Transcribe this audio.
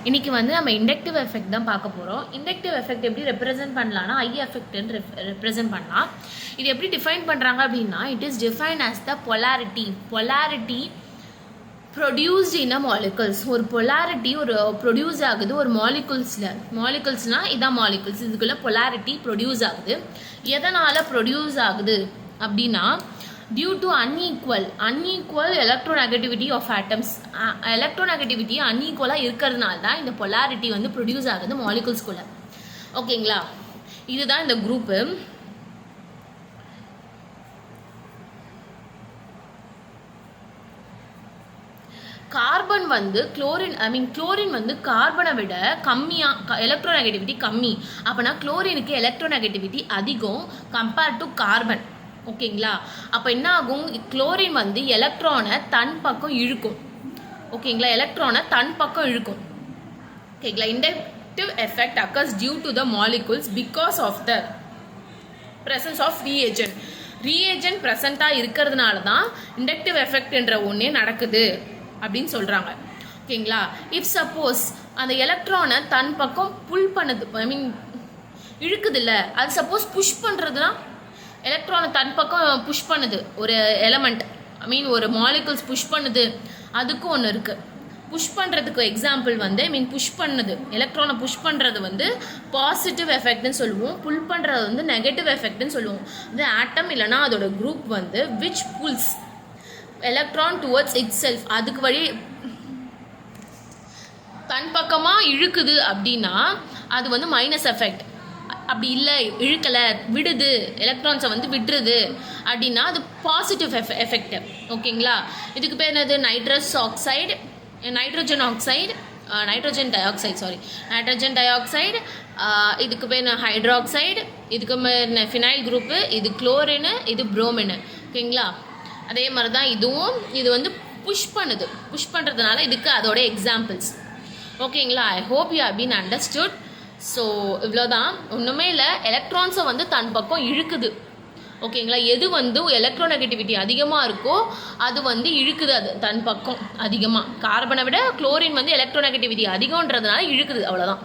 இன்றைக்கி வந்து நம்ம இண்டக்டிவ் எஃபெக்ட் தான் பார்க்க போகிறோம். இண்டக்டிவ் எஃபெக்ட் எப்படி ரெப்ரசென்ட் பண்ணலான்னா ஐ எஃபெக்ட்னு ரெப்ரசென்ட் பண்ணலாம். இது எப்படி டிஃபைன் பண்ணுறாங்க அப்படின்னா, it is define as the polarity produced in a molecules. ஒரு பொலாரிட்டி ஒரு ப்ரொடியூஸ் ஆகுது ஒரு மாலிகுல்ஸ்னால் இதான் மாலிகுல்ஸ், இதுக்குள்ளே பொலாரிட்டி ப்ரொடியூஸ் ஆகுது. எதனால் ப்ரொடியூஸ் ஆகுது அப்படின்னா, due to unequal electronegativity of atoms. Electronegativity அன்ஈக்குவலாக இருக்கிறதுனால தான் இந்த பொலாரிட்டி வந்து ப்ரொடியூஸ் ஆகுது மாலிகுல்ஸ்குள்ளே. ஓகேங்களா, இதுதான் இந்த குரூப்பு. கார்பன் வந்து குளோரின் வந்து கார்பனை விட கம்மியாக எலக்ட்ரோநெகட்டிவிட்டி கம்மி. அப்போனா குளோரினுக்கு எலக்ட்ரோநெகட்டிவிட்டி அதிகம் கம்பேர்ட் டு கார்பன். ஓகேங்களா, அப்போ என்ன ஆகும், குளோரின் வந்து எலக்ட்ரானை தன் பக்கம் இழுக்கும். ஓகேங்களா, எலக்ட்ரானை தன் பக்கம் இழுக்கும். ஓகேங்களா, inductive effect occurs due to the molecules because of the presence of reagent ப்ரெசண்ட்டாக இருக்கிறதுனால தான் இண்டக்டிவ் எஃபெக்ட்ன்ற ஒன்றே நடக்குது அப்படின்னு சொல்கிறாங்க. ஓகேங்களா, இஃப் சப்போஸ் அந்த எலக்ட்ரானை தன் பக்கம் புல் பண்ணுது, இழுக்குது இல்லை, அது சப்போஸ் புஷ் பண்ணுறதுனா எலக்ட்ரானை தன் பக்கம் புஷ் பண்ணுது ஒரு எலமெண்ட், ஒரு மாலிகுல்ஸ் புஷ் பண்ணுது, அதுக்கும் ஒன்று இருக்குது. புஷ் பண்ணுறதுக்கு எக்ஸாம்பிள் வந்து புஷ் பண்ணுது, எலக்ட்ரானை புஷ் பண்ணுறது வந்து பாசிட்டிவ் எஃபெக்ட்னு சொல்லுவோம், புல் பண்ணுறது வந்து நெகட்டிவ் எஃபெக்ட்னு சொல்லுவோம். இது ஆட்டம் இல்லைனா அதோட குரூப் வந்து which pulls electron towards itself, அதுக்கு வழி தன் பக்கமாக இழுக்குது அப்படின்னா அது வந்து மைனஸ் எஃபெக்ட். அப்படி இல்லை, இழுக்கலை, விடுது, எலக்ட்ரான்ஸை வந்து விட்டுருது அப்படின்னா அது பாசிட்டிவ் எஃபெக்ட். ஓகேங்களா, இதுக்கு பேர் என்னது, நைட்ரஜன் டை ஆக்சைடு, இதுக்கு பேர் ஹைட்ராக்சைடு, இதுக்கு பேர் ஃபினைல் குரூப்பு, இது குளோரினு, இது புரோமின். ஓகேங்களா, அதே மாதிரி தான் இதுவும். இது வந்து புஷ் பண்ணுறதுனால இதுக்கு அதோட எக்ஸாம்பிள்ஸ். ஓகேங்களா, I hope you have been understood. So இவ்வளோதான், ஒன்றுமே இல்லை. எலக்ட்ரான்ஸை வந்து தன் பக்கம் இழுக்குது. ஓகேங்களா, எது வந்து எலக்ட்ரோநெகட்டிவிட்டி அதிகமாக இருக்கோ அது வந்து இழுக்குது, அது தன் பக்கம் அதிகமாக. கார்பனை விட குளோரின் வந்து எலக்ட்ரோநெகட்டிவிட்டி அதிகன்றதுனால இழுக்குது, அவ்வளோதான்.